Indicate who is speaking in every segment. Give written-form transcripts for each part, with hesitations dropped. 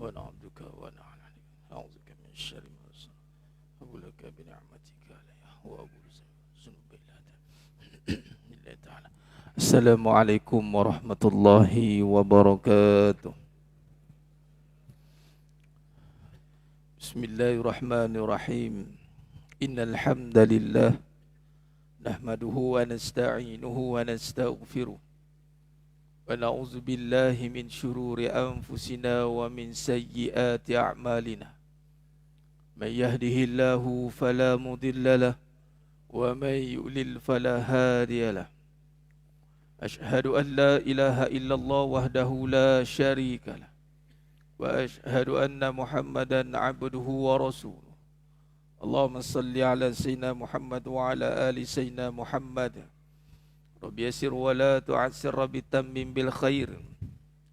Speaker 1: ونعبدك ونعوذك من شر ما أبو لك بنعمتك علي وأبو ذنوب الله تعالى. السلام عليكم ورحمة الله وبركاته. بسم الله الرحمن الرحيم. إن الحمد لله نحمده ونستعينه ونستغفره ونعوذ بالله من شرور أنفسنا ومن سيئات أعمالنا. من يهده الله فلا مضل له ومن يضلل فلا هادي له. أشهد أن لا إله إلا الله وحده لا شريك له وأشهد أن محمدا عبده ورسوله. اللهم صل على سيدنا محمد وعلى آل سيدنا محمد. رب يسر ولا تعسر، رب تمم بالخير.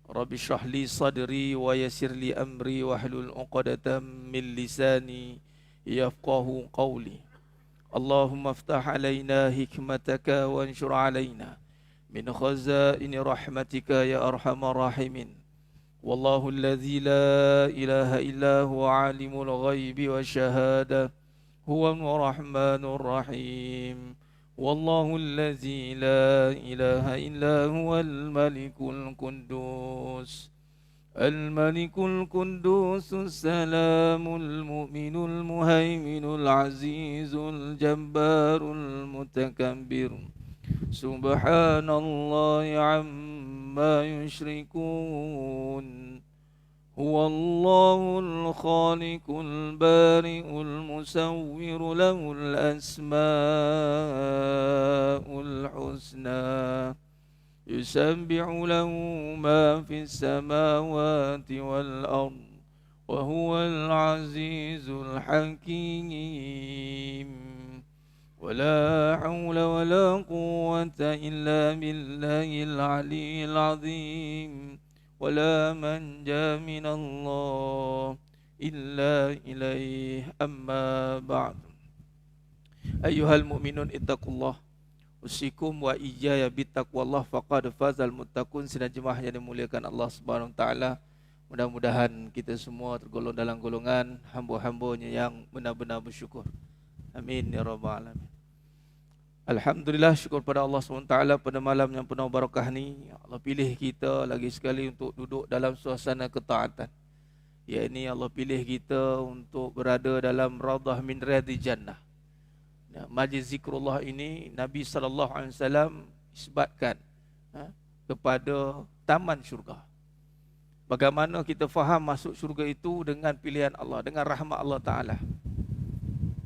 Speaker 1: رب اشرح لي صدري ويسر لي أمري واحلل عقدة من لساني يفقه قولي. اللهم افتح علينا حكمتك وانشر علينا من خزائن رحمتك يا أرحم الراحمين. والله الذي لا إله إلا هو عالم الغيب والشهادة هو الرحمن الرحيم. والله الذي لا إله إلا هو الملك القدوس السلام المؤمن المهيمن العزيز الجبار المتكبر. سبحان الله عما يشركون. هو الله الخالق البارئ المصور له الأسماء الحسنى يسبح له ما في السماوات والأرض وهو العزيز الحكيم. ولا حول ولا قوة إلا بالله العلي العظيم. ولا منجا من الله إلا إليه. أما بعد. أيها المؤمنون اتقوا الله usikum wa iyaya bittaqwallah faqad fazal muttaqun. Sidang jemaah yang dimuliakan Allah Subhanahu wa taala, mudah-mudahan kita semua tergolong dalam golongan hamba-hambanya yang benar-benar bersyukur. Amin ya rabbal alamin. Alhamdulillah, syukur pada Allah SWT pada malam yang penuh barakah ni. Allah pilih kita lagi sekali untuk duduk dalam suasana ketaatan. Ya, ini Allah pilih kita untuk berada dalam raudhah min riyadhil jannah. Majlis zikrullah ini Nabi SAW isbatkan kepada taman syurga. Bagaimana kita faham masuk syurga itu dengan pilihan Allah, dengan rahmat Allah Ta'ala.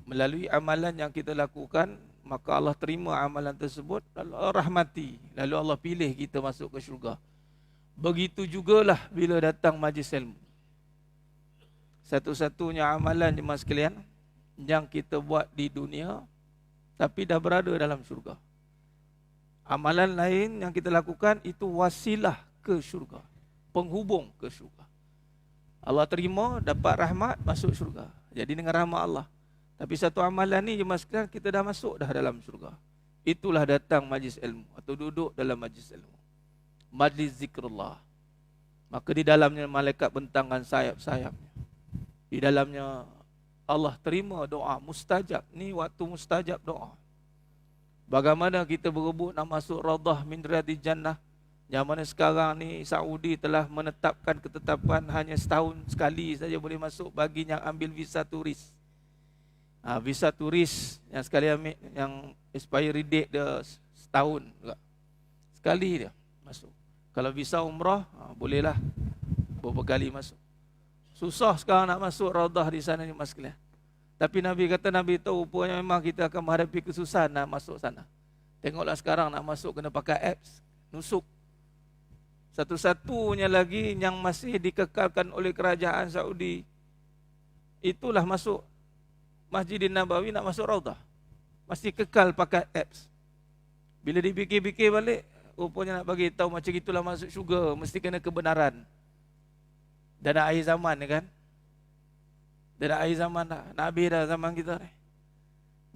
Speaker 1: Melalui amalan yang kita lakukan, maka Allah terima amalan tersebut, lalu Allah rahmati, lalu Allah pilih kita masuk ke syurga. Begitu jugalah bila datang majlis ilmu. Satu-satunya amalan jemaah sekalian yang kita buat di dunia tapi dah berada dalam syurga. Amalan lain yang kita lakukan itu wasilah ke syurga, penghubung ke syurga. Allah terima, dapat rahmat, masuk syurga. Jadi dengan rahmat Allah. Tapi satu amalan ni jemaah sekalian, kita dah masuk dah dalam syurga. Itulah datang majlis ilmu atau duduk dalam majlis ilmu, majlis zikrullah. Maka di dalamnya malaikat bentangkan sayap-sayapnya. Di dalamnya Allah terima doa mustajab. Ni waktu mustajab doa. Bagaimana kita berebut nak masuk raudhah min riyadhil jannah, yang mana sekarang ni Saudi telah menetapkan ketetapan hanya setahun sekali saja boleh masuk bagi yang ambil visa turis. Visa turis yang sekali ambil, yang expiry date dia setahun juga. Sekali dia masuk. Kalau visa umrah, bolehlah beberapa kali masuk. Susah sekarang nak masuk raudhah di sana ni mas sekalian. Tapi Nabi kata, Nabi tahu rupanya memang kita akan menghadapi kesusahan nak masuk sana. Tengoklah sekarang nak masuk kena pakai apps, nusuk. Satu-satunya lagi yang masih dikekalkan oleh kerajaan Saudi, itulah masuk Masjidin Nabawi, nak masuk raudhah. Masih kekal pakai apps. Bila dipikir-pikir balik, rupanya nak bagi tahu macam itulah masuk syurga, mesti kena kebenaran. Dan dah akhir zaman ni kan. Dah akhir zaman dah. Nak habis dah zaman kita ni.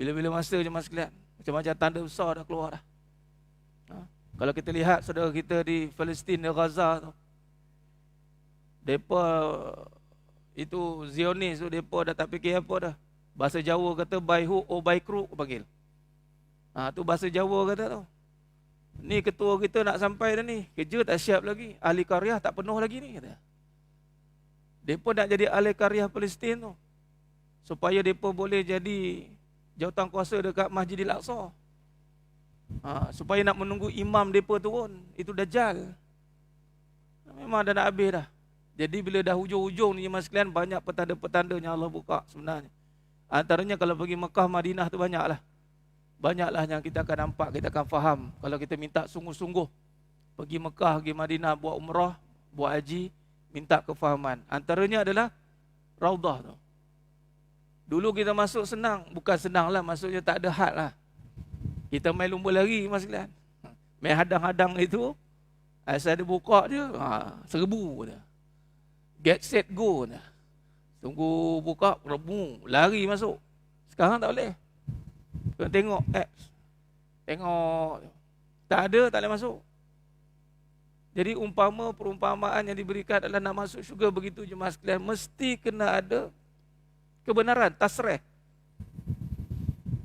Speaker 1: Bila-bila masa je mas sekalian. Macam-macam tanda besar dah keluar dah. Kalau kita lihat saudara kita di Palestin, di Gaza tu, mereka Itu Zionis tu, mereka dah tak fikir apa dah. Bahasa Jawa kata by hook or by crook panggil. Tu bahasa Jawa kata tu. Ni ketua kita nak sampai dah ni, kerja tak siap lagi, ahli karya tak penuh lagi ni kata. Mereka nak jadi ahli karya Palestin tu, supaya mereka boleh jadi jawatan kuasa dekat Masjidil Aqsa. Supaya nak menunggu imam mereka turun. Itu Dajjal. Memang dah nak habis dah. Jadi bila dah hujung-hujung ni mas sekalian, banyak petanda-petanda yang Allah buka sebenarnya. Antaranya kalau pergi Mekah, Madinah tu banyaklah. Banyaklah yang kita akan nampak, kita akan faham. Kalau kita minta sungguh-sungguh pergi Mekah, pergi Madinah, buat umrah, buat haji, minta kefahaman. Antaranya adalah Raudah tu. Dulu kita masuk senang. Bukan senang lah, maksudnya tak ada had lah. Kita main lumba lari mas sekalian. Main hadang-hadang itu, asal dia buka dia, 1,000 dah. Get set go dah. Tunggu buka, lari masuk. Sekarang tak boleh. Kena tengok apps. Tengok. Tak ada, tak boleh masuk. Jadi perumpamaan yang diberikan adalah nak masuk syurga begitu je mas sekalian. Mesti kena ada kebenaran, tasrih.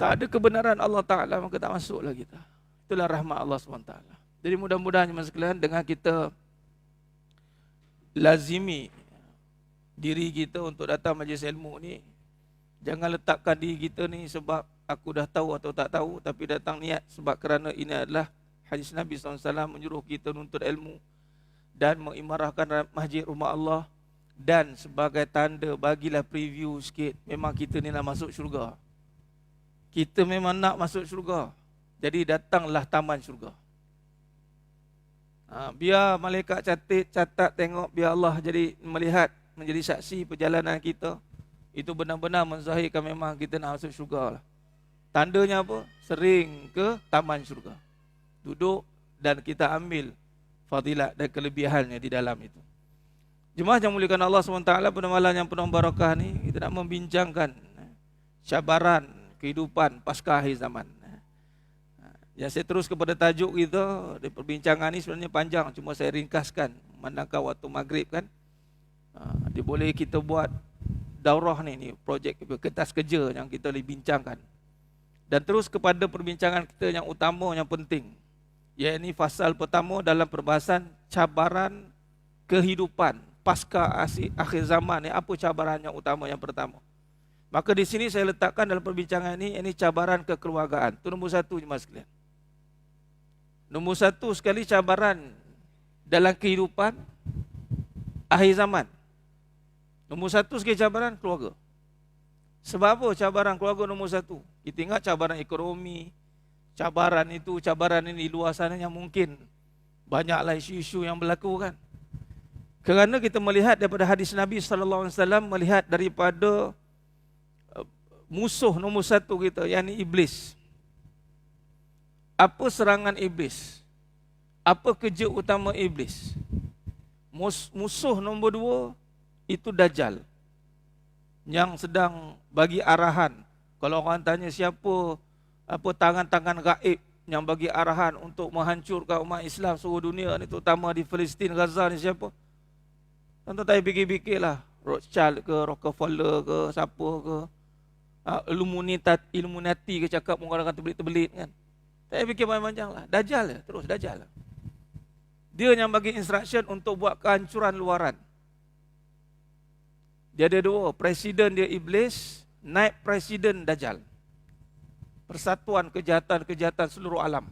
Speaker 1: Tak ada kebenaran Allah Ta'ala, maka tak masuklah kita. Itulah rahmat Allah SWT. Jadi mudah-mudahan mas sekalian, dengan kita lazimi diri kita untuk datang majlis ilmu ni, jangan letakkan diri kita ni sebab aku dah tahu atau tak tahu, tapi datang niat sebab kerana ini adalah hadis Nabi SAW menyuruh kita menuntut ilmu dan mengimarahkan masjid rumah Allah, dan sebagai tanda bagilah preview sikit, memang kita ni nak masuk syurga. Kita memang nak masuk syurga. Jadi datanglah taman syurga. Biar malaikat catat tengok, biar Allah jadi melihat, menjadi saksi perjalanan kita. Itu benar-benar menzahirkan memang kita nak masuk syurga lah. Tandanya apa? Sering ke taman syurga, duduk dan kita ambil fadilat dan kelebihannya di dalam itu. Jemaah yang muliakan Allah SWT, pada malam yang penuh barakah ni, kita nak membincangkan cabaran kehidupan pasca akhir zaman. Yang saya terus kepada tajuk kita di perbincangan ni sebenarnya panjang, cuma saya ringkaskan memandangkan waktu maghrib kan. Dia boleh kita buat daurah ni projek kertas kerja yang kita boleh bincangkan. Dan terus kepada perbincangan kita yang utama, yang penting, iaitu fasal pertama dalam perbahasan cabaran kehidupan pasca akhir zaman ni. Apa cabaran yang utama yang pertama? Maka di sini saya letakkan dalam perbincangan ini cabaran kekeluargaan. Itu nombor satu jemaah sekalian. Nombor satu sekali cabaran dalam kehidupan akhir zaman. Nombor satu sekali cabaran keluarga. Sebab apa cabaran keluarga nombor satu? Kita ingat cabaran ekonomi, cabaran itu, cabaran ini di luar sana yang mungkin banyaklah isu-isu yang berlaku kan. Kerana kita melihat daripada hadis Nabi SAW, melihat daripada musuh nombor satu kita, yakni iblis. Apa serangan iblis? Apa kerja utama iblis? Musuh nombor dua itu Dajjal, yang sedang bagi arahan. Kalau orang tanya siapa tangan-tangan gaib yang bagi arahan untuk menghancurkan umat Islam seluruh dunia ni, terutama di Palestin, Gaza ni, siapa? Tuan-tuan tak fikir-fikirlah. Rothschild ke, Rockefeller ke, siapa ke, Illuminati ke, cakap menggunakan terbelit-terbelit kan. Tak fikir panjang lah. Dajjal lah, terus Dajjal lah. Dia yang bagi instruction untuk buat kehancuran luaran. Dia ada dua, presiden dia iblis, naib presiden Dajjal. Persatuan kejahatan-kejahatan seluruh alam.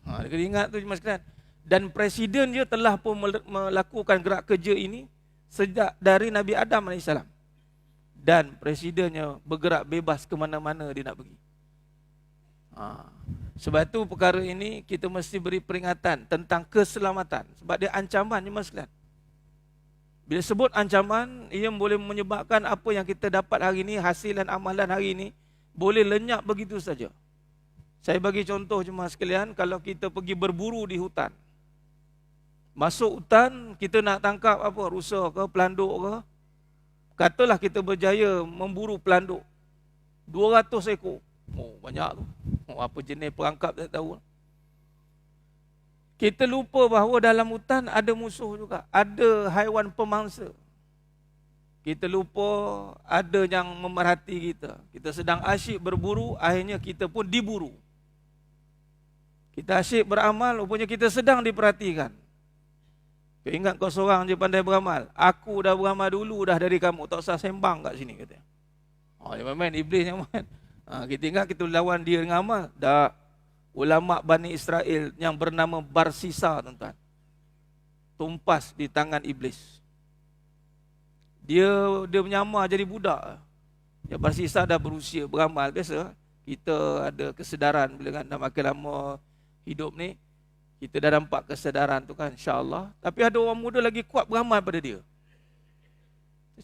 Speaker 1: Kena ingat tu mas sekalian. Dan presiden dia telah pun melakukan gerak kerja ini sejak dari Nabi Adam AS. Dan presidennya bergerak bebas ke mana-mana dia nak pergi. Sebab itu perkara ini kita mesti beri peringatan tentang keselamatan. Sebab dia ancaman ni mas sekalian. Bila sebut ancaman, ia boleh menyebabkan apa yang kita dapat hari ini, hasilan amalan hari ini, boleh lenyap begitu saja. Saya bagi contoh cuma sekalian, kalau kita pergi berburu di hutan. Masuk hutan, kita nak tangkap apa, rusa ke, pelanduk ke. Katalah kita berjaya memburu pelanduk 200 ekor. Banyak tu. Apa jenis perangkap tak tahu. Kita lupa bahawa dalam hutan ada musuh juga. Ada haiwan pemangsa. Kita lupa ada yang memerhati kita. Kita sedang asyik berburu, akhirnya kita pun diburu. Kita asyik beramal, rupanya kita sedang diperhatikan. Kau ingat kau seorang je pandai beramal. Aku dah beramal dulu dah dari kamu, tak usah sembang kat sini, kata. Dia main iblis yang main. Kita ingat kita lawan dia dengan amal. Dah ulama Bani Israel yang bernama Barsisa, tuan-tuan, tumpas di tangan iblis. Dia menyamar jadi budak. Ya, Barsisa dah berusia beramal. Biasa kita ada kesedaran bila dah makin lama hidup ni, kita dah nampak kesedaran tu kan, insya-Allah. Tapi ada orang muda lagi kuat beramal pada dia.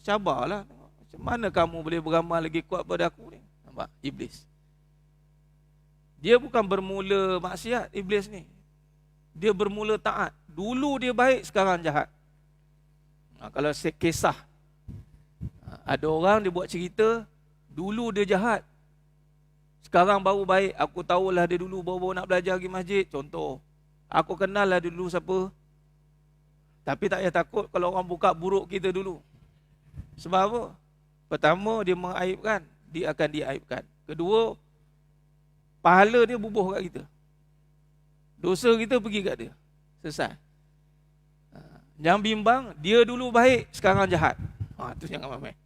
Speaker 1: Cabarlah. Macam mana kamu boleh beramal lagi kuat pada aku ni? Nampak? Iblis. Dia bukan bermula maksiat, iblis ni. Dia bermula taat. Dulu dia baik, sekarang jahat. Kalau kisah, ada orang dia buat cerita, dulu dia jahat, sekarang baru baik. Aku tahulah dia dulu baru nak belajar pergi masjid, contoh. Aku kenal lah dulu siapa. Tapi tak payah takut kalau orang buka buruk kita dulu. Sebab apa? Pertama, dia mengaibkan, dia akan diaibkan. Kedua, pahala dia bubuh kat kita. Dosa kita pergi kat dia. Selesai. Yang bimbang, dia dulu baik, sekarang jahat. Tu jangan main.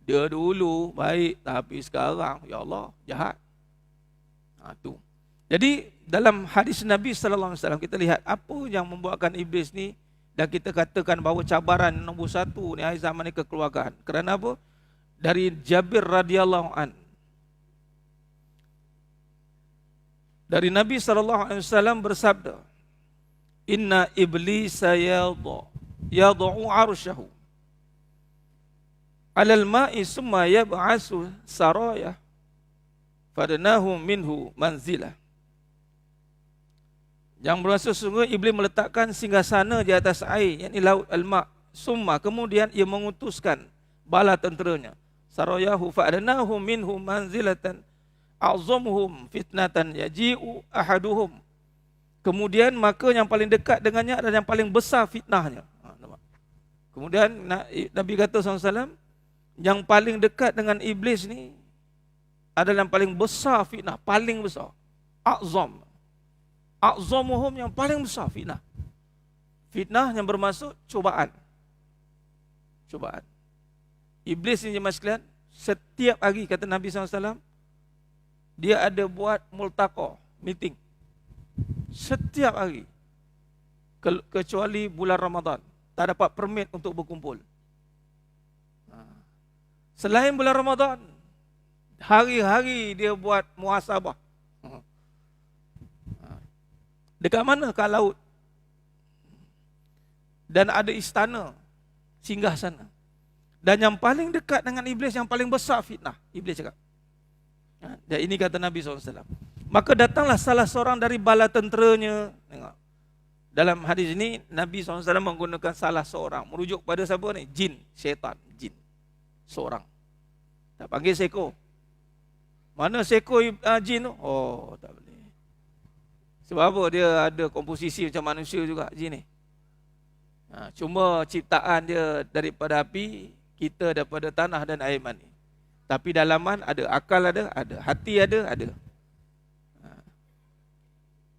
Speaker 1: Dia dulu baik, tapi sekarang, ya Allah, jahat. Tu. Jadi, dalam hadis Nabi SAW, kita lihat apa yang membuatkan iblis ni, dan kita katakan bahawa cabaran nombor satu ni akhir zaman ni kekeluargaan. Kerana apa? Dari Jabir radhiyallahu an, dari Nabi SAW bersabda, Inna iblisa yad'u arsyahu alal ma'i summa yab'asu saraya fadnahu minhu manzilah. Yang bermaksud sungguh iblis meletakkan singgasana di atas air, yakni laut al-ma', summa, kemudian ia mengutuskan bala tenteranya, sarayahu fa'adnahu minhum manzilatan a'zamuhum fitnatan yaji'u ahaduhum. Kemudian maka yang paling dekat dengannya adalah yang paling besar fitnahnya. Kemudian Nabi kata SAW, yang paling dekat dengan iblis ni adalah yang paling besar fitnah, paling besar. A'zam. A'zamuhum, yang paling besar fitnah. Fitnah yang bermaksud cubaan. Cubaan. Iblis ni jemaah sekalian, setiap hari kata Nabi SAW, dia ada buat multaqa, meeting. Setiap hari. Kecuali bulan Ramadan. Tak dapat permit untuk berkumpul. Selain bulan Ramadan, hari-hari dia buat muhasabah. Dekat mana? Kat laut. Dan ada istana, singgah sana. Dan yang paling dekat dengan iblis, yang paling besar fitnah, iblis cakap. Dan ini kata Nabi SAW. Maka datanglah salah seorang dari bala tenteranya. Tengok. Dalam hadis ini, Nabi SAW menggunakan salah seorang. Merujuk pada siapa ni? Jin, syaitan, jin. Seorang. Tak panggil seko. Mana seko jin tu? Oh, tak boleh. Sebab apa? Dia ada komposisi macam manusia juga, jin ni. Cuma ciptaan dia daripada api, kita daripada tanah dan air mani. Tapi dalaman ada, akal ada, hati ada.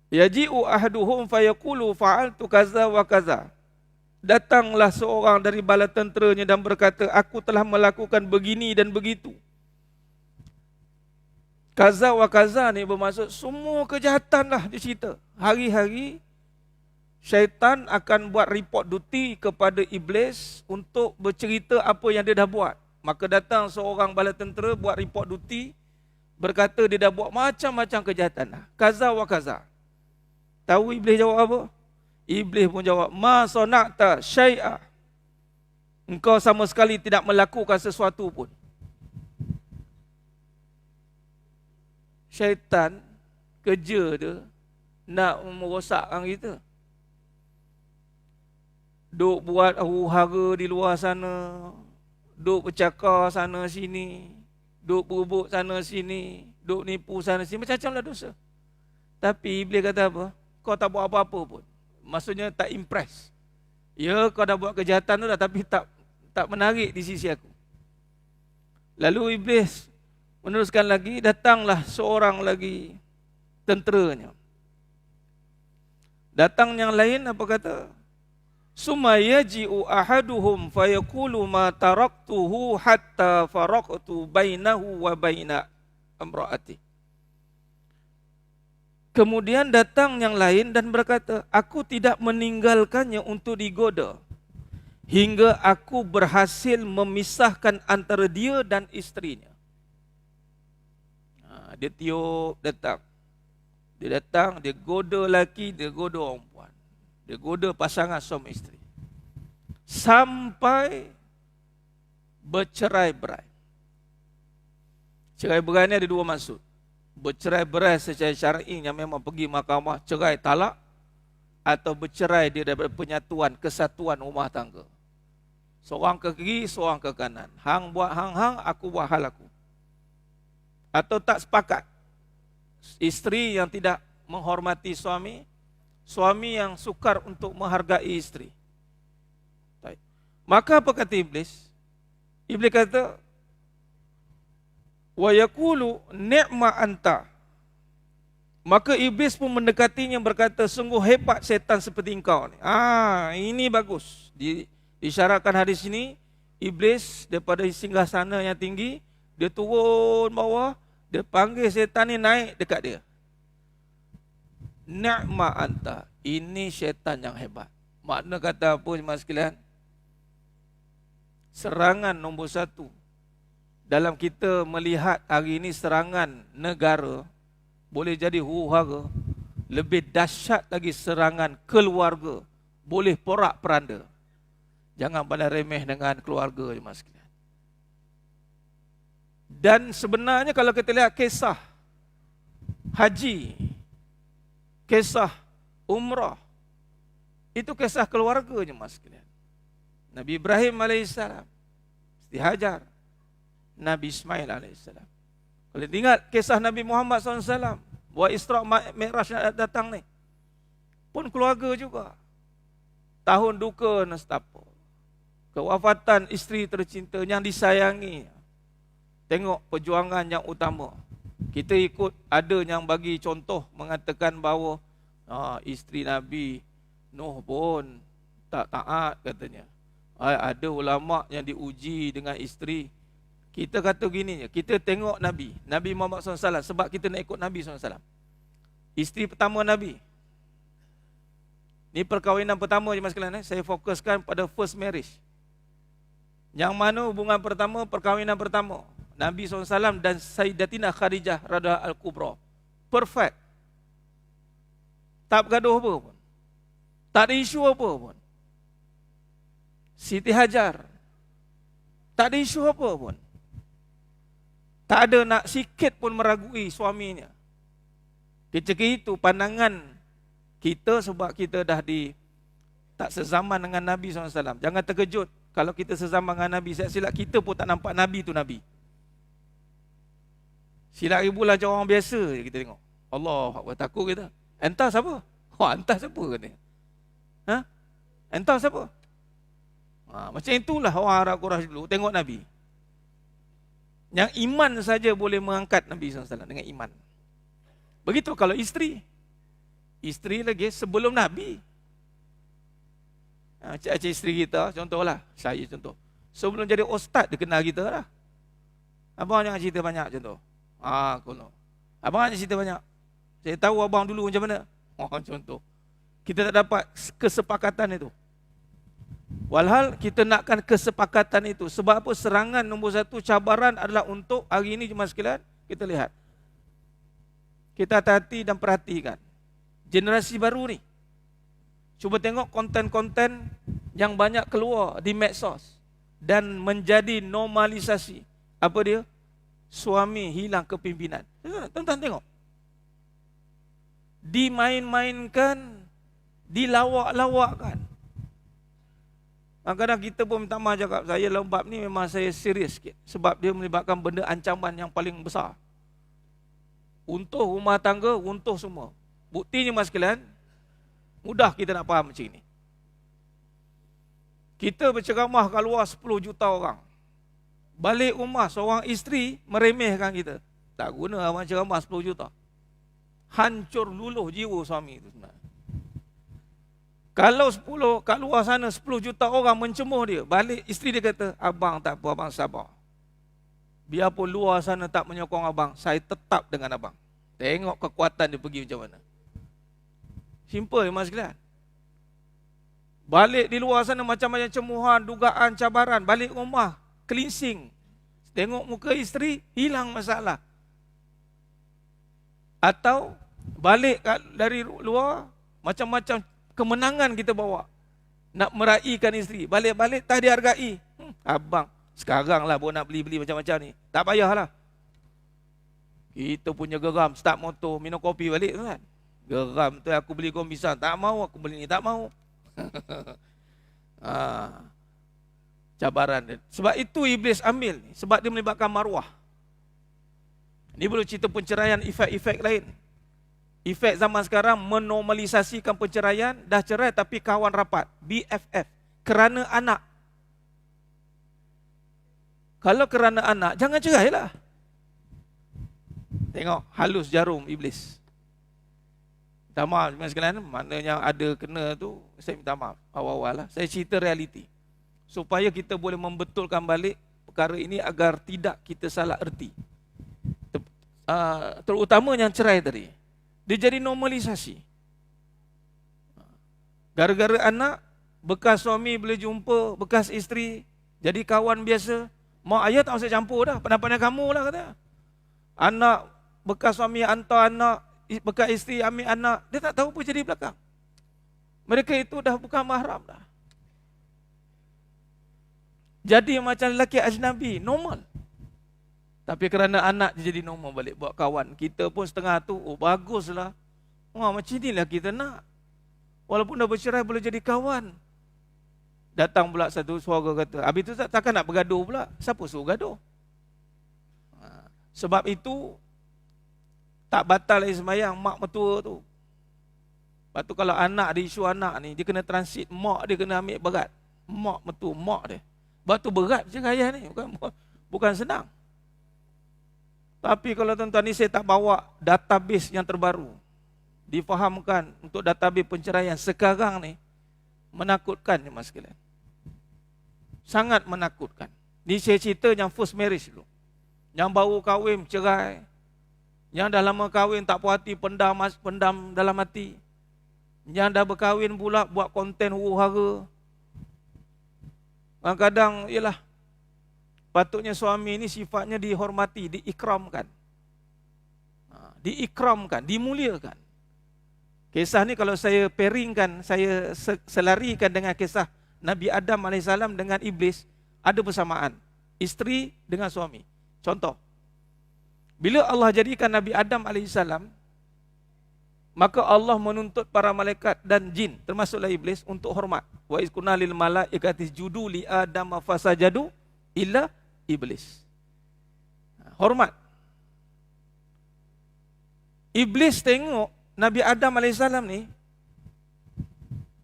Speaker 1: Yaji'u ahaduhum fayaqulu fa'altu kaza wa kaza. Datanglah seorang dari bala tenteranya dan berkata, aku telah melakukan begini dan begitu. Kaza wa kaza ni bermaksud semua kejahatan lah dia cerita. Hari-hari syaitan akan buat report duty kepada iblis untuk bercerita apa yang dia dah buat. Maka datang seorang bala tentera buat report duty, berkata dia dah buat macam-macam kejahatan lah. Kaza wa kaza. Tahu iblis jawab apa? Iblis pun jawab, ma sana'ta syai'a. Engkau sama sekali tidak melakukan sesuatu pun. Syaitan kerja dia nak merosakkan kita. Duk buat huru-hara di luar sana, duk bercakap sana sini, duk berebut sana sini, duk nipu sana sini, macam-macam lah dosa. Tapi iblis kata apa? Kau tak buat apa-apa pun. Maksudnya tak impress. Ya, kau dah buat kejahatan tu dah, tapi tak menarik di sisi aku. Lalu iblis meneruskan lagi, datanglah seorang lagi tenteranya. Datang yang lain apa kata? Summa yaji'u ahaduhum fayaqulu ma taraktuhu hatta faraqtu bainahu wa baina imraati. Kemudian datang yang lain dan berkata, aku tidak meninggalkannya untuk digoda hingga aku berhasil memisahkan antara dia dan isterinya. Dia tiup datang. Dia datang, dia goda lelaki, dia goda perempuan. Dia goda pasangan suami isteri. Sampai bercerai-berai. Cerai-berai ni ada dua maksud. Bercerai-berai secara syar'i yang memang pergi mahkamah cerai talak, atau bercerai dia daripada penyatuan, kesatuan rumah tangga. Seorang ke kiri, seorang ke kanan. Hang buat hang-hang, aku buat hal aku. Atau tak sepakat. Isteri yang tidak menghormati suami, suami yang sukar untuk menghargai isteri. Maka apa kata iblis? Iblis kata, wa yaqulu ni'ma anta. Maka iblis pun mendekatinya berkata, sungguh hebat setan seperti engkau ni. Ini bagus. Disyaratkan hadis ini, iblis daripada singgasana yang tinggi, dia turun bawah, dia panggil setan ni naik dekat dia. Ni'ma anta. Ini syaitan yang hebat. Makna kata apa jemaah sekalian? Serangan nombor satu dalam kita melihat hari ini, serangan negara boleh jadi huru-hara, lebih dahsyat lagi serangan keluarga boleh porak-peranda. Jangan pandang remeh dengan keluarga jemaah sekalian. Dan sebenarnya kalau kita lihat kisah haji, kisah umrah, itu kisah keluarga jemaah sekalian. Nabi Ibrahim AS, Siti Hajar, Nabi Ismail AS. Kalau ingat kisah Nabi Muhammad SAW, buat Isra' Mi'raj datang ni, pun keluarga juga. Tahun duka nestapa, kewafatan isteri tercinta yang disayangi. Tengok perjuangan yang utama. Kita ikut, ada yang bagi contoh mengatakan bahawa isteri Nabi Nuh pun tak taat katanya. Ada ulama yang diuji dengan isteri. Kita kata gini je, kita tengok Nabi Muhammad SAW, sebab kita nak ikut Nabi SAW. Isteri pertama Nabi. Ni perkahwinan pertama je mas sekalian. Saya fokuskan pada first marriage. Yang mana hubungan pertama, perkahwinan pertama, Nabi SAW dan Sayyidatina Khadijah radhiyallahu al-Kubra. Perfect. Tak bergaduh apa pun. Tak ada isu apa pun. Siti Hajar, tak ada isu apa pun. Tak ada nak sikit pun meragui suaminya. Ketika itu pandangan kita, sebab kita dah tak sezaman dengan Nabi SAW. Jangan terkejut kalau kita sezaman dengan Nabi. Saya silap kita pun tak nampak Nabi tu Nabi. Silap ribu lah macam orang biasa je kita tengok. Allah, takut kita. Entah siapa? Entah siapa ni? Entah siapa? Macam itulah orang Arab Quraisy dulu tengok Nabi. Yang iman saja boleh mengangkat Nabi SAW dengan iman. Begitu kalau isteri. Isteri lagi sebelum Nabi. Cik-cik isteri kita, contohlah, saya contoh. Sebelum jadi ustaz dia kenal kita lah. Abang jangan cerita banyak contoh. Kalau abang jangan cerita banyak. Saya tahu abang dulu macam mana. Contoh. Kita tak dapat kesepakatan itu. Walhal kita nakkan kesepakatan itu. Sebab apa? Serangan nombor satu, cabaran adalah untuk hari ini jemaah sekalian, kita lihat. Kita hati-hati dan perhatikan. Generasi baru ni. Cuba tengok konten-konten yang banyak keluar di medsos dan menjadi normalisasi. Apa dia? Suami hilang kepimpinan. Tuan-tuan tengok. Dimain-mainkan, dilawak-lawakkan. Kadang-kadang kita pun minta maaf cakap, saya dalam bab ni memang saya serius sikit. Sebab dia melibatkan benda ancaman yang paling besar. Untuk rumah tangga, untuk semua. Buktinya mas sekalian, mudah kita nak faham macam ni. Kita berceramah kat luar 10 juta orang. Balik rumah seorang isteri meremehkan kita. Tak guna abang ceramah 10 juta. Hancur luluh jiwa suami itu sebenarnya. Kalau 10 kat luar sana 10 juta orang mencemooh dia, balik isteri dia kata, abang tak apa, abang sabar. Biarpun luar sana tak menyokong abang, saya tetap dengan abang. Tengok kekuatan dia pergi macam mana. Simple mas sekalian. Balik di luar sana macam-macam cemuhan, dugaan, cabaran. Balik rumah, cleansing. Tengok muka isteri, hilang masalah. Atau balik dari luar, macam-macam kemenangan kita bawa. Nak meraihkan isteri. Balik-balik tak dihargai. Abang, sekarang lah baru nak beli-beli macam-macam ni. Tak payahlah. Kita punya geram, start motor, minum kopi balik tu kan. Geram tu aku beli kombisan. Tak mau, aku beli ni tak mau. Cabaran dia. Sebab itu iblis ambil. Sebab dia melibatkan maruah. Ini belum cerita penceraian, efek-efek lain. Efek zaman sekarang menormalisasikan penceraian. Dah cerai tapi kawan rapat, BFF. Kerana anak. Kalau kerana anak, jangan cerailah. Tengok, halus jarum iblis. Minta maaf sekalian, mana yang ada kena tu, saya minta maaf awal-awal lah. Saya cerita realiti. Supaya kita boleh membetulkan balik perkara ini agar tidak kita salah erti. Terutama yang cerai tadi. Dia jadi normalisasi. Gara-gara anak, bekas suami boleh jumpa bekas isteri, jadi kawan biasa. Mak ayah tak usah campur dah, pandai-pandai kamu lah kata. Anak, bekas suami hantar anak, bekas isteri ambil anak, dia tak tahu apa jadi belakang. Mereka itu dah bukan mahram dah. Jadi macam lelaki ajnabi, normal. Tapi kerana anak dia jadi normal balik buat kawan. Kita pun setengah tu, oh baguslah. Wah macam inilah kita nak. Walaupun dah bercerai boleh jadi kawan. Datang pula satu suara kata, habis tu takkan nak bergaduh pula. Siapa suruh gaduh? Sebab itu, tak batal lagi sembahyang mak mertua tu. Lepas tu kalau anak ada isu anak ni, dia kena transit, mak dia kena ambil berat. Mak mertua, mak dia. Lepas tu berat ceraian ni, bukan senang. Tapi kalau tuan-tuan ni saya tak bawa database yang terbaru. Difahamkan untuk database penceraian sekarang ni, menakutkan ni mas sekalian. Sangat menakutkan. Ni saya cerita yang first marriage dulu. Yang baru kahwin cerai. Yang dah lama kahwin tak puas hati, pendam dalam hati. Yang dah berkahwin pula buat konten huru-hara. Kadang-kadang ialah patutnya suami ini sifatnya dihormati, diikramkan. Diikramkan, dimuliakan. Kisah ni kalau saya pairingkan, saya selarikan dengan kisah Nabi Adam AS dengan iblis, ada persamaan. Isteri dengan suami. Contoh, bila Allah jadikan Nabi Adam AS, maka Allah menuntut para malaikat dan jin, termasuklah iblis, untuk hormat. Wa iz qulna lil malaikati isjudu li Adam fasajadu illa iblis. Hormat. Iblis tengok Nabi Adam AS ni,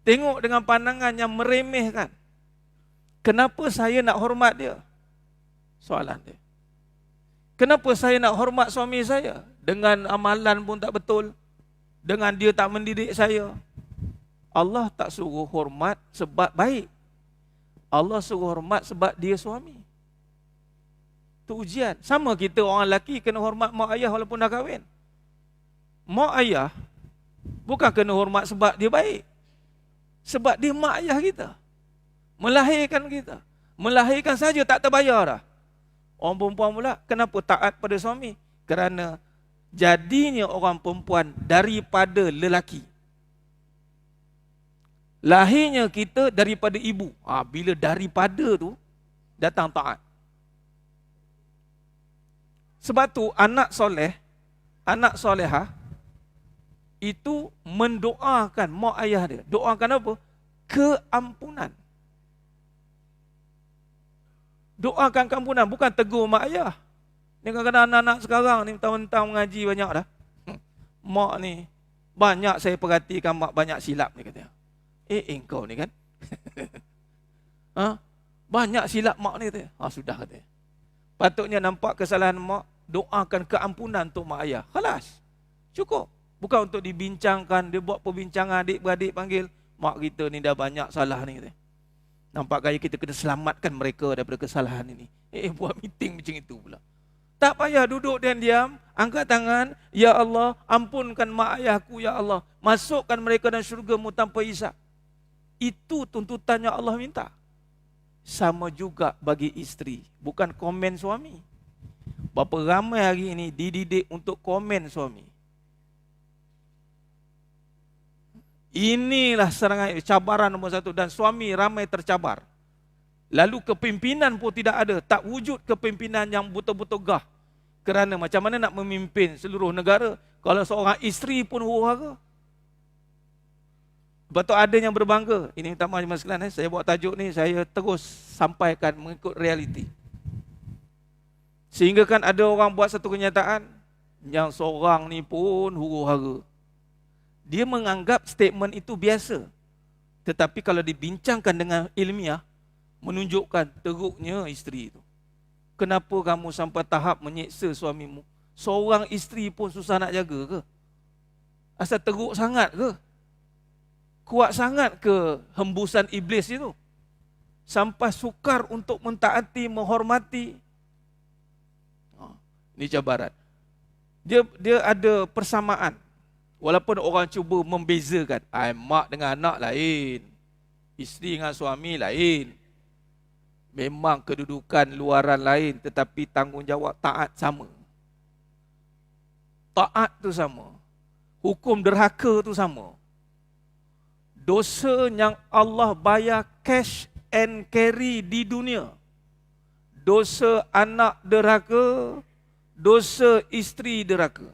Speaker 1: tengok dengan pandangan yang meremehkan. Kenapa saya nak hormat dia? Soalan dia. Kenapa saya nak hormat suami saya? Dengan amalan pun tak betul. Dengan dia tak mendidik saya. Allah tak suruh hormat sebab baik. Allah suruh hormat sebab dia suami. Itu ujian. Sama kita orang lelaki kena hormat mak ayah walaupun dah kahwin. Mak ayah bukan kena hormat sebab dia baik. Sebab dia mak ayah kita. Melahirkan kita. Melahirkan saja tak terbayar dah. Orang perempuan pula kenapa taat pada suami? Kerana jadinya orang perempuan daripada lelaki. Lahirnya kita daripada ibu. Bila daripada tu datang taat. Sebab tu anak soleh, anak solehah itu mendoakan mak ayah dia. Doakan apa? Keampunan. Doakan keampunan, bukan tegur mak ayah. Ni kadang-kadang anak-anak sekarang ni mentang-mentang mengaji banyak dah. Mak ni, banyak saya perhatikan mak banyak silap ni katanya. Engkau ni kan? Banyak silap mak ni katanya. Sudah katanya. Patutnya nampak kesalahan mak, doakan keampunan untuk mak ayah. Khalas. Cukup. Bukan untuk dibincangkan, dia buat perbincangan adik-beradik panggil, mak kita ni dah banyak salah ni. Nampak gaya kita kena selamatkan mereka daripada kesalahan ini. Buat meeting macam itu pula. Tak payah duduk dan diam, angkat tangan, ya Allah, ampunkan mak ayahku ya Allah. Masukkan mereka dalam syurga-Mu tanpa hisab. Itu tuntutannya Allah minta. Sama juga bagi isteri, bukan komen suami. Berapa ramai hari ini dididik untuk komen suami. Inilah serangan cabaran nombor satu, dan suami ramai tercabar. Lalu kepimpinan pun tidak ada, tak wujud kepimpinan yang betul-betul gah. Kerana macam mana nak memimpin seluruh negara kalau seorang isteri pun huru-hara? Betul ada yang berbangga. Ini minta maaf jemaah sekalian, saya buat tajuk ni, saya terus sampaikan mengikut realiti. Sehingga kan ada orang buat satu kenyataan, yang seorang ni pun huru-hara. Dia menganggap statement itu biasa. Tetapi kalau dibincangkan dengan ilmiah, menunjukkan teruknya isteri itu. Kenapa kamu sampai tahap menyeksa suamimu? Seorang isteri pun susah nak jaga ke? Asal teruk sangat ke? Kuat sangat ke hembusan iblis itu? Sampai sukar untuk mentaati, menghormati. Ini cabaran. Dia ada persamaan. Walaupun orang cuba membezakan. Mak dengan anak lain. Isteri dengan suami lain. Memang kedudukan luaran lain. Tetapi tanggungjawab taat sama. Taat tu sama. Hukum derhaka tu sama. Dosa yang Allah bayar cash and carry di dunia. Dosa anak derhaka, dosa isteri derhaka.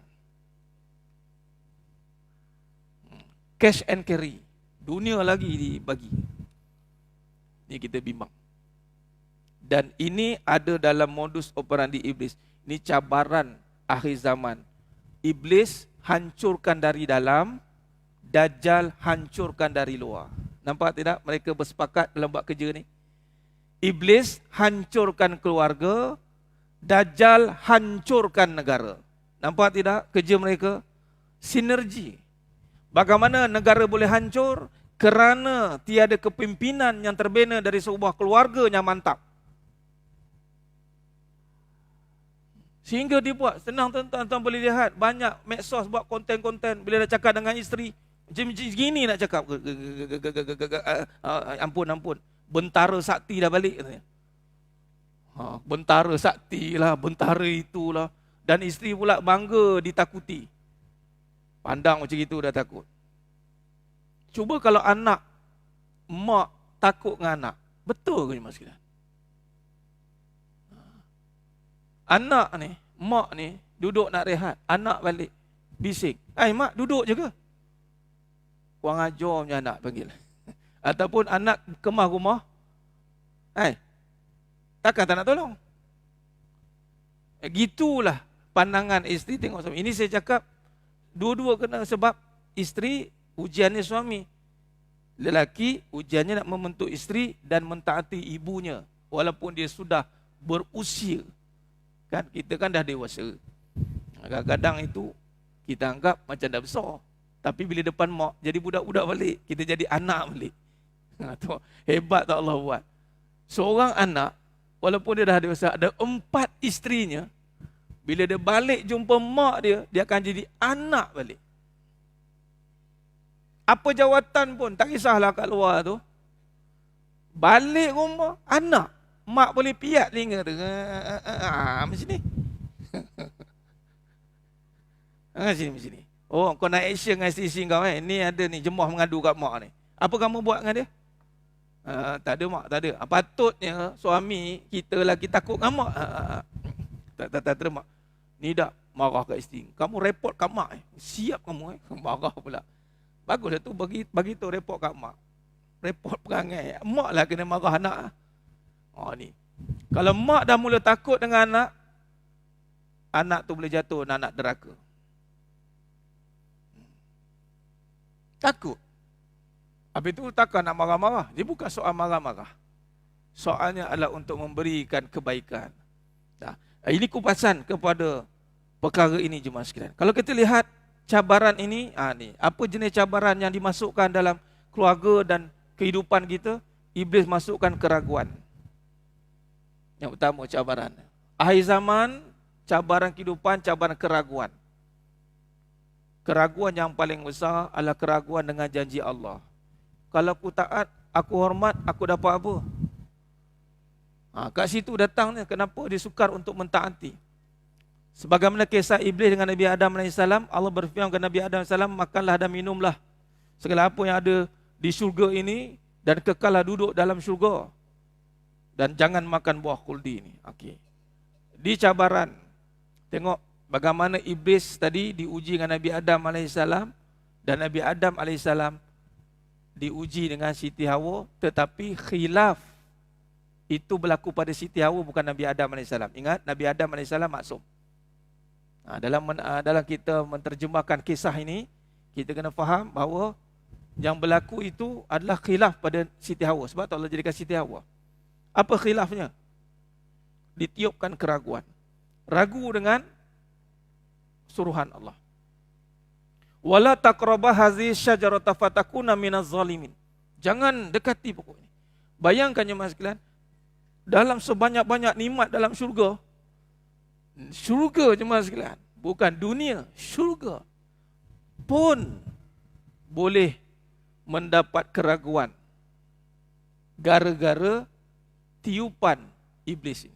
Speaker 1: Cash and carry. Dunia lagi dibagi. Ini kita bimbang. Dan ini ada dalam modus operandi iblis. Ini cabaran akhir zaman. Iblis hancurkan dari dalam, Dajjal hancurkan dari luar. Nampak tidak mereka bersepakat dalam buat kerja ni? Iblis hancurkan keluarga, Dajjal hancurkan negara. Nampak tidak kerja mereka? Sinergi. Bagaimana negara boleh hancur? Kerana tiada kepimpinan yang terbina dari sebuah keluarga yang mantap. Sehingga dibuat, senang tuan-tuan boleh lihat, banyak medsos buat konten-konten bila dah cakap dengan isteri. Macam gini nak cakap. Ampun. Bentara sakti dah balik. Bentara sakti lah, bentara itulah. Dan isteri pula bangga ditakuti. Pandang macam itu dah takut. Cuba kalau anak, mak takut dengan anak. Betul ke jemaah sekalian? Anak ni, mak ni duduk nak rehat. Anak balik, bising. Mak duduk je ke? Kurang ajar punya anak panggil. Ataupun anak kemah rumah. Takkan tak nak tolong? Gitulah pandangan isteri tengok suami. Ini saya cakap, dua-dua kena sebab isteri ujiannya suami. Lelaki ujiannya nak membentuk isteri dan mentaati ibunya. Walaupun dia sudah berusia. Kan kita kan dah dewasa. Kadang-kadang itu kita anggap macam dah besar. Tapi bila depan mak, jadi budak-budak balik. Kita jadi anak balik. Hebat tak Allah buat. Seorang anak, walaupun dia dah dewasa, ada 4 isterinya. Bila dia balik jumpa mak dia, dia akan jadi anak balik. Apa jawatan pun, tak kisahlah kat luar tu. Balik rumah, anak. Mak boleh piat telinga tu. Macam ni. Macam ni. Oh, kau nak action dengan isteri kau ni ada ni, jemuah mengadu kat mak ni. Apa kamu buat dengan dia? Tak ada mak, tak ada. Patutnya suami kita lagi takut dengan mak. Tak ada mak. Ni dah marah kat isteri. Kamu report kat mak. Siap kamu marah pula. Baguslah tu bagi tu report kat mak. Report perangai. Mak lah kena marah anak. Ni. Kalau mak dah mula takut dengan anak, anak tu boleh jatuh anak deraka. Takut. Habis itu takkan nak marah-marah. Dia bukan soal marah-marah. Soalnya adalah untuk memberikan kebaikan. wanita. Ini kupasan kepada perkara ini jemaah sekalian. Kalau kita lihat cabaran ini, ni apa jenis cabaran yang dimasukkan dalam keluarga dan kehidupan kita? Iblis masukkan keraguan. Yang utama cabaran. Akhir zaman, cabaran kehidupan, cabaran keraguan. Keraguan yang paling besar adalah keraguan dengan janji Allah. Kalau aku taat, aku hormat, aku dapat apa? Kat situ datangnya kenapa dia sukar untuk mentaati. Sebagaimana kisah Iblis dengan Nabi Adam AS, Allah berfirman kepada Nabi Adam AS, makanlah dan minumlah segala apa yang ada di syurga ini dan kekallah duduk dalam syurga. Dan jangan makan buah khuldi ini. Okey. Di cabaran, tengok bagaimana Iblis tadi diuji dengan Nabi Adam AS dan Nabi Adam AS diuji dengan Siti Hawa, tetapi khilaf itu berlaku pada Siti Hawa, bukan Nabi Adam AS. Ingat, Nabi Adam AS maksum. Dalam kita menterjemahkan kisah ini, kita kena faham bahawa yang berlaku itu adalah khilaf pada Siti Hawa. Sebab tu Allah jadikan Siti Hawa. Apa khilafnya? Ditiupkan keraguan. Ragu dengan suruhan Allah. Wala taqrabah hazihi syajarata fatakuna minaz zalimin. Jangan dekati pokok ini. Bayangkan jemaah sekalian, dalam sebanyak-banyak nikmat dalam syurga, syurga jemaah sekalian, bukan dunia, syurga pun boleh mendapat keraguan gara-gara tiupan iblis ini.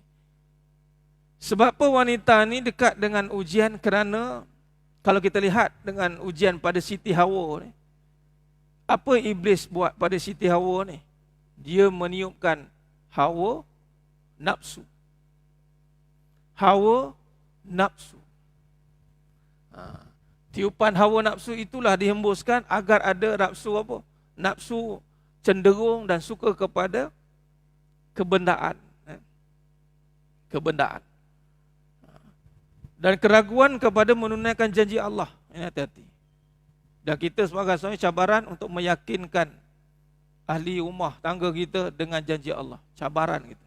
Speaker 1: Sebab apa wanita ni dekat dengan ujian? Kerana kalau kita lihat dengan ujian pada Siti Hawa ni, apa iblis buat pada Siti Hawa ni? Dia meniupkan Hawa nafsu. Hawa nafsu. Tiupan hawa nafsu itulah dihembuskan agar ada nafsu apa? Nafsu cenderung dan suka kepada kebendaan. Kebendaan. Dan keraguan kepada menunaikan janji Allah. Ini hati-hati. Dan kita sebagai suami cabaran untuk meyakinkan ahli rumah tangga kita dengan janji Allah. Cabaran kita.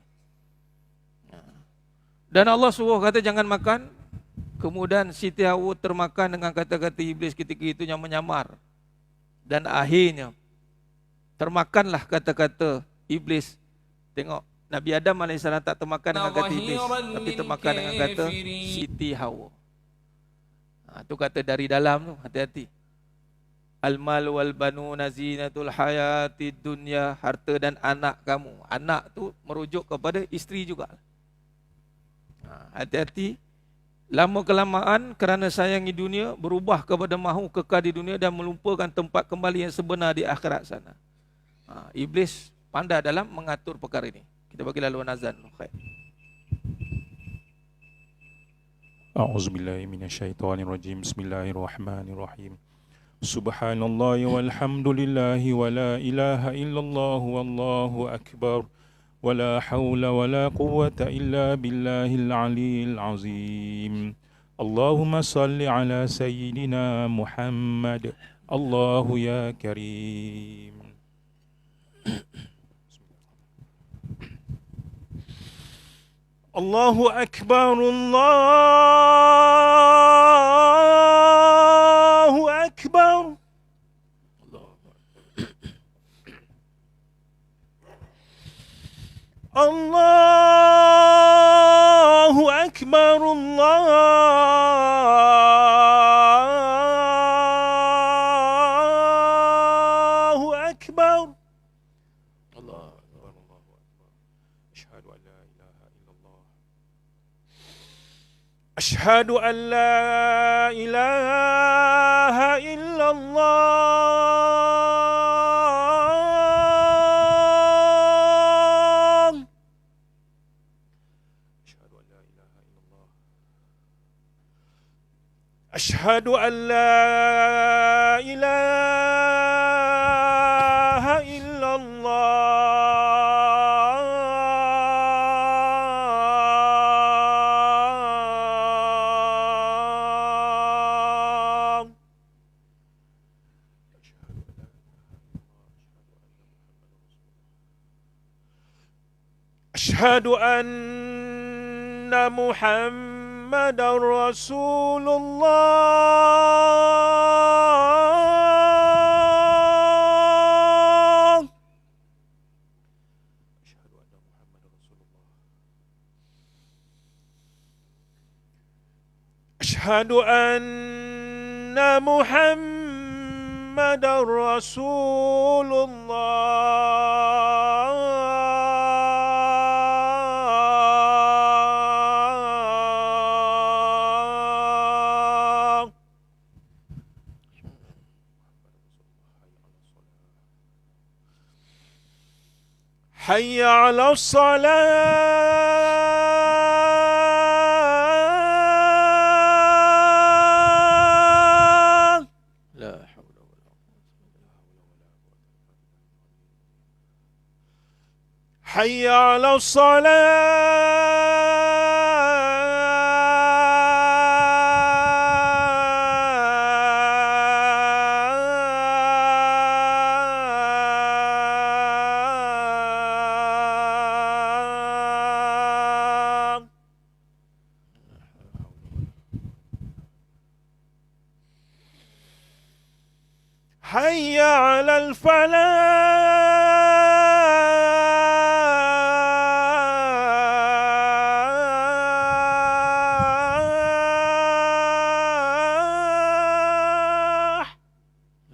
Speaker 1: Dan Allah suruh kata jangan makan. Kemudian Siti Hawa termakan dengan kata-kata iblis ketika itu yang menyamar. Dan akhirnya termakanlah kata-kata iblis. Tengok, Nabi Adam AS tak termakan dengan kata iblis, tapi termakan dengan kata Siti Hawa. Itu kata dari dalam tu, hati-hati. Al-mal wal banuna zinatul hayati dunya, harta dan anak kamu. Anak tu merujuk kepada isteri juga. Hati-hati. Lama kelamaan kerana sayangi dunia, berubah kepada mahu kekal di dunia dan melupakan tempat kembali yang sebenar di akhirat sana. Iblis pandai dalam mengatur perkara ini. Kita bagi laluan azan.
Speaker 2: A'udzubillahi minasyaitonirrajim. Bismillahirrahmanirrahim. Subhanallah walhamdulillahi wa la ilaha illallah wallahu akbar. ولا حول ولا قوة إلا بالله العلي العظيم اللهم صل على سيدنا محمد الله يا كريم الله أكبر الله أكبر الله أكبر الله أكبر الله أكبر الله أكبر أشهد أن لا إله إلا الله أشهد أن لا إله إلا الله أشهد أن لا إله إلا الله أشهد أن محمدا رسول الله. أشهد أن محمدا رسول الله. حي على الصلاة.
Speaker 1: لا حول ولا
Speaker 2: حي على الصلاة. حي على الفلاح.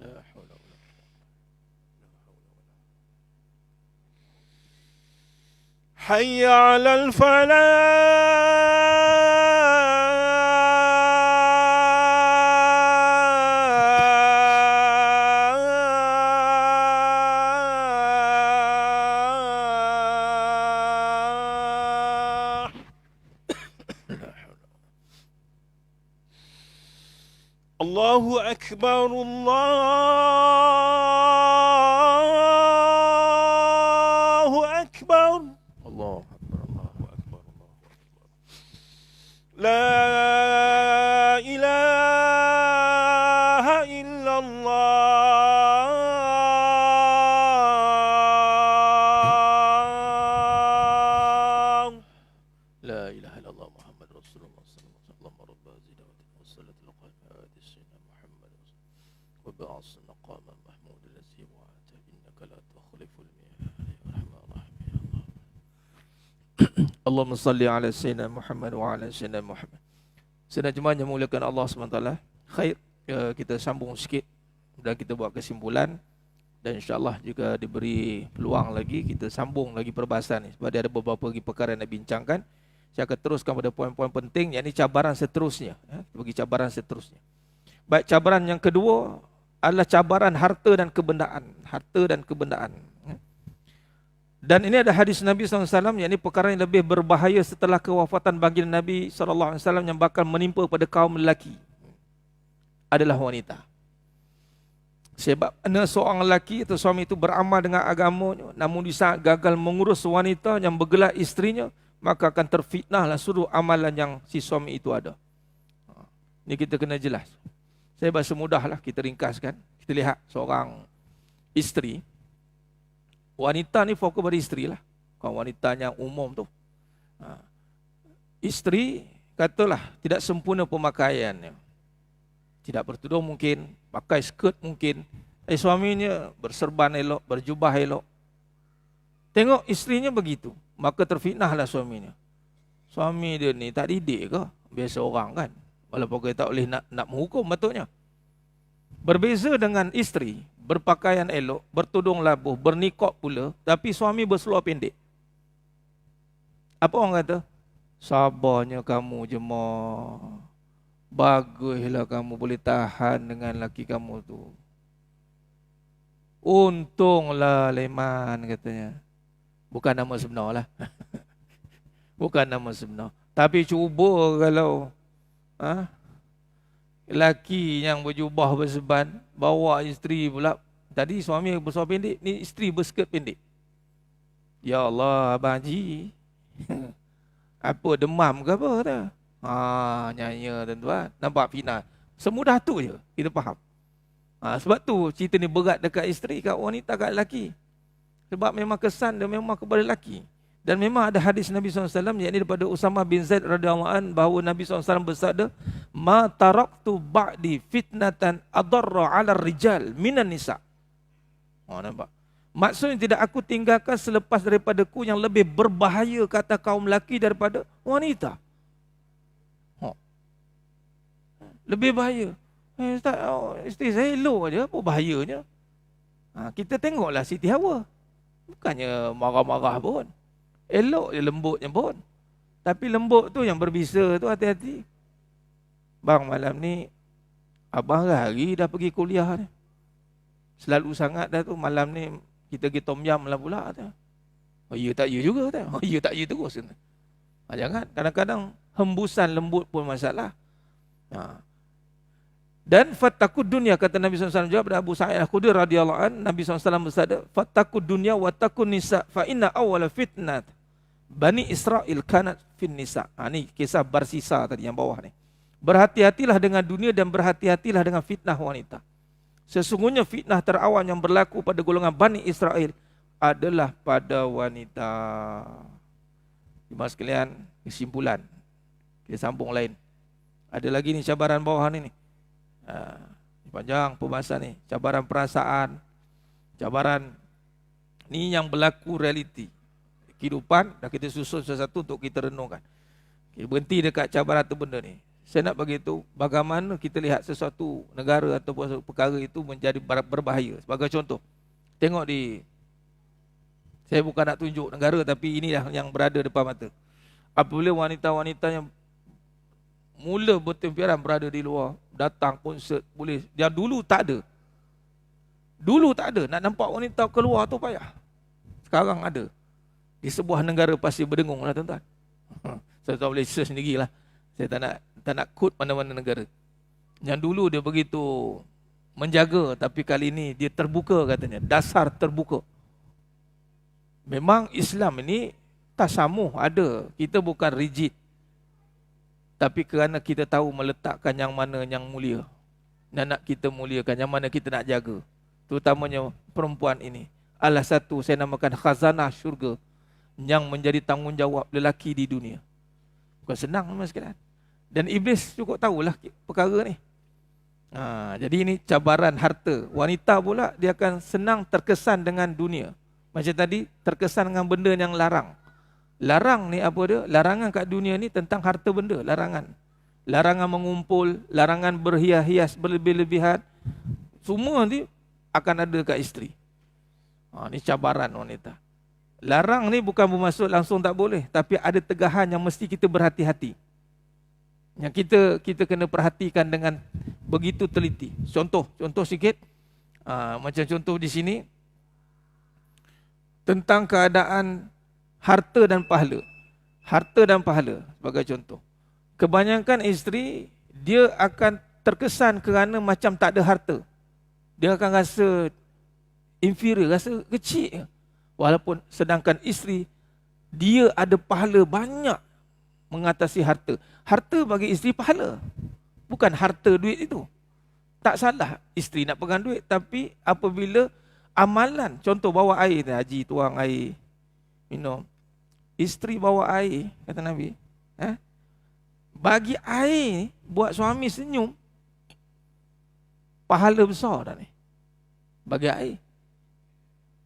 Speaker 1: لا حول ولا
Speaker 2: حي على الفلاح. الله أكبر الله أكبر.
Speaker 1: الله أكبر الله أكبر الله أكبر.
Speaker 2: لا إله إلا الله.
Speaker 1: لا إله إلا الله محمد رسول الله صلى الله عليه وسلم رب الزيادة والصلاة القائمة سيدنا محمد وبعث مقام محمود الذي وعدته إنك لا تخلف الميعاد يا أرحم الراحمين يا الله. Allahumma salli ala Sayyidina Muhammad wa ala Sayyidina Muhammad. Sedang jemaah yang muliakan Allah SWT. Khair, kita sambung sikit dan kita buat kesimpulan. Dan insyaAllah juga diberi peluang lagi, kita sambung lagi perbahasan ni. Sebab dia ada beberapa lagi perkara yang nak bincangkan. Saya akan teruskan pada poin-poin penting, yakni cabaran seterusnya. Bagi cabaran seterusnya. Baik, cabaran yang kedua adalah cabaran harta dan kebendaan. Harta dan kebendaan. Dan ini ada hadis Nabi SAW, yakni perkara yang lebih berbahaya setelah kewafatan baginda Nabi SAW yang bakal menimpa pada kaum lelaki adalah wanita. Sebab seorang lelaki atau suami itu beramal dengan agamanya, namun di saat gagal mengurus wanita yang bergelar isterinya, maka akan terfitnahlah seluruh amalan yang si suami itu ada. Ini kita kena jelas. Saya bahasa mudahlah, kita ringkaskan. Kita lihat seorang isteri. Wanita ni fokus pada isteri lah. Kalau wanita yang umum tu. Isteri, katalah, tidak sempurna pemakaiannya. Tidak bertudung mungkin, pakai skirt mungkin. Suaminya berserban elok, berjubah elok. Tengok isterinya begitu, maka terfitnahlah suaminya. Suami dia ni tak didik ke? Biasa orang kan. Walaupun kita tak boleh nak menghukum betulnya. Berbeza dengan isteri, berpakaian elok, bertudung labuh, bernikab pula, tapi suami berseluar pendek. Apa orang kata? Sabarnya kamu jemaah. Baguslah kamu boleh tahan dengan laki kamu tu. Untunglah Leman katanya. Bukan nama sebenar lah. Bukan nama sebenar. Tapi cuba kalau lelaki yang berjubah berseban bawa isteri pula. Tadi suami berseluar pendek, ni isteri berskirt pendek. Ya Allah, Abang Haji. Apa demam ke apa dah? Nyanya tuan-tuan. Nampak fitnah. Semudah tu je kita faham. Sebab tu cerita ni berat dekat isteri, kat wanita, kat lelaki. Sebab memang kesan dia memang kepada lelaki. Dan memang ada hadis Nabi SAW, yakni daripada Usamah bin Zaid radhiyallahu an, bahawa Nabi SAW bersabda, "Ma taraktu ba'di fitnatan adarra 'ala rijal minan nisa." Nampak? Maksudnya tidak aku tinggalkan selepas daripadaku yang lebih berbahaya kata kaum lelaki daripada wanita. Lebih bahaya. Ustaz, isteri saya elok je, apa bahayanya? Kita tengoklah Siti Hawa. Bukannya marah-marah pun. Elok je, lembutnya pun. Tapi lembut tu yang berbisa tu hati-hati. Bang, malam ni abang hari dah pergi kuliah ni. Selalu sangat dah tu, malam ni kita pergi tom yam lah pula. Ya tak ya juga. Ya tak ya terus. Jangan, kadang-kadang hembusan lembut pun masalah. Dan fattakud dunia, kata Nabi SAW jawab pada Abu Sa'id Al-Khudri radhiyallahu an, Nabi SAW bersabda, fattakud dunia wa takun nisa fa inna awwala fitnat Bani Israel kanat fin nisa. Ni kisah Barsisa tadi yang bawah ni. Berhati-hatilah dengan dunia dan berhati-hatilah dengan fitnah wanita. Sesungguhnya fitnah terawal yang berlaku pada golongan Bani Israel adalah pada wanita. Jemaah sekalian, kesimpulan. Kita sambung lain. Ada lagi ni cabaran bawah ni. Panjang pembahasan ni. Cabaran perasaan, cabaran ni yang berlaku realiti kehidupan, dan kita susun sesuatu untuk kita renungkan. Kita berhenti dekat cabaran tu benda ni. Saya nak bagi tahu bagaimana kita lihat sesuatu negara ataupun perkara itu menjadi berbahaya. Sebagai contoh, tengok di, saya bukan nak tunjuk negara, tapi inilah yang berada depan mata. Apabila wanita-wanita yang mula bertempiran berada di luar, datang konsert, boleh. Yang dulu tak ada. Dulu tak ada. Nak nampak wanita keluar tu payah. Sekarang ada. Di sebuah negara pasti berdengung lah tuan-tuan. Saya tak boleh search sendirilah. Saya tak nak quote mana-mana negara. Yang dulu dia begitu menjaga, tapi kali ini dia terbuka katanya. Dasar terbuka. Memang Islam ini tasamuh ada. Kita bukan rigid. Tapi kerana kita tahu meletakkan yang mana yang mulia, yang nak kita muliakan, yang mana kita nak jaga, terutamanya perempuan ini. Alah satu saya namakan khazanah syurga, yang menjadi tanggungjawab lelaki di dunia. Bukan senang mas sekalian. Dan iblis cukup tahulah perkara ni. Jadi ini cabaran harta. Wanita pula dia akan senang terkesan dengan dunia. Macam tadi terkesan dengan benda yang larang. Larang ni apa dia? Larangan kat dunia ni tentang harta benda, larangan. Larangan mengumpul, larangan berhias-hias berlebih-lebihan. Semua ni akan ada kat isteri. Ni cabaran wanita. Larang ni bukan bermaksud langsung tak boleh, tapi ada tegahan yang mesti kita berhati-hati. Yang kita kena perhatikan dengan begitu teliti. Contoh sikit. Macam contoh di sini tentang keadaan harta dan pahala. Harta dan pahala sebagai contoh. Kebanyakan isteri dia akan terkesan kerana macam tak ada harta. Dia akan rasa inferior, rasa kecil. Walaupun sedangkan isteri dia ada pahala banyak mengatasi harta. Harta bagi isteri pahala. Bukan harta duit itu. Tak salah isteri nak pegang duit, tapi apabila amalan, contoh bawa air, haji tuang air, minum. Isteri bawa air, kata Nabi. Bagi air buat suami senyum, pahala besar dah ni. Bagi air.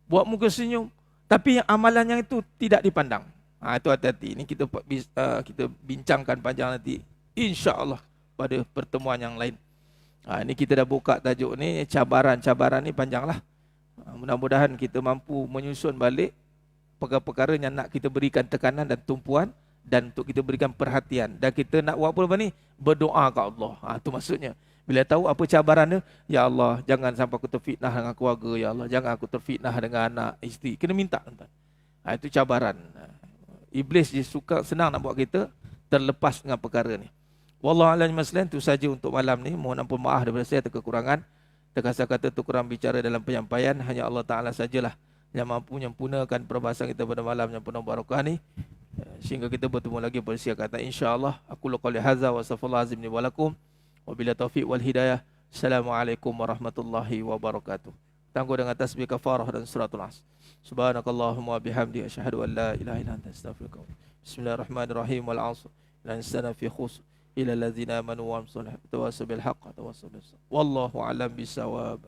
Speaker 1: Buat muka senyum. Tapi yang amalan yang itu tidak dipandang. Itu hati-hati. Ini kita bincangkan panjang nanti, insya-Allah pada pertemuan yang lain. Ini kita dah buka tajuk ni, cabaran-cabaran ni panjanglah. Mudah-mudahan kita mampu menyusun balik perkara-perkara yang nak kita berikan tekanan dan tumpuan, dan untuk kita berikan perhatian. Dan kita nak buat apa ni? Berdoa ke Allah. Itu maksudnya. Bila tahu apa cabaran dia, ya Allah, jangan sampai aku terfitnah dengan keluarga, ya Allah, jangan aku terfitnah dengan anak, isteri. Kena minta. Itu cabaran. Iblis dia suka, senang nak buat kita terlepas dengan perkara ni. Wallahu a'lam bishawab. Itu saja untuk malam ni. Mohon ampun maaf daripada saya atas kekurangan. Terkasar kata tu kurang bicara dalam penyampaian. Hanya Allah Ta'ala sajalah yang mampu menyempurnakan perbahasan kita pada malam yang penuh barakah ni, sehingga kita bertemu lagi pada siang kata insya-Allah. Aku qouli hadza wa astaghfirullah azim li wa lakum. Wabillahi taufiq wal hidayah. Assalamualaikum warahmatullahi wabarakatuh. Tangguh dengan tasbih kafarah dan suratul Asr. Subhanakallahumma wa bihamdika asyhadu an la ilaha illa anta astaghfiruka wa atubu ilaik. Bismillahirrahmanirrahim. Wal 'asr. Inal insana fi khusr illa alladzina amanu wa amilus solihati wa tawasaw bil haqqi wa tawasaw bis sabr. Wallahu a'lam bisawab.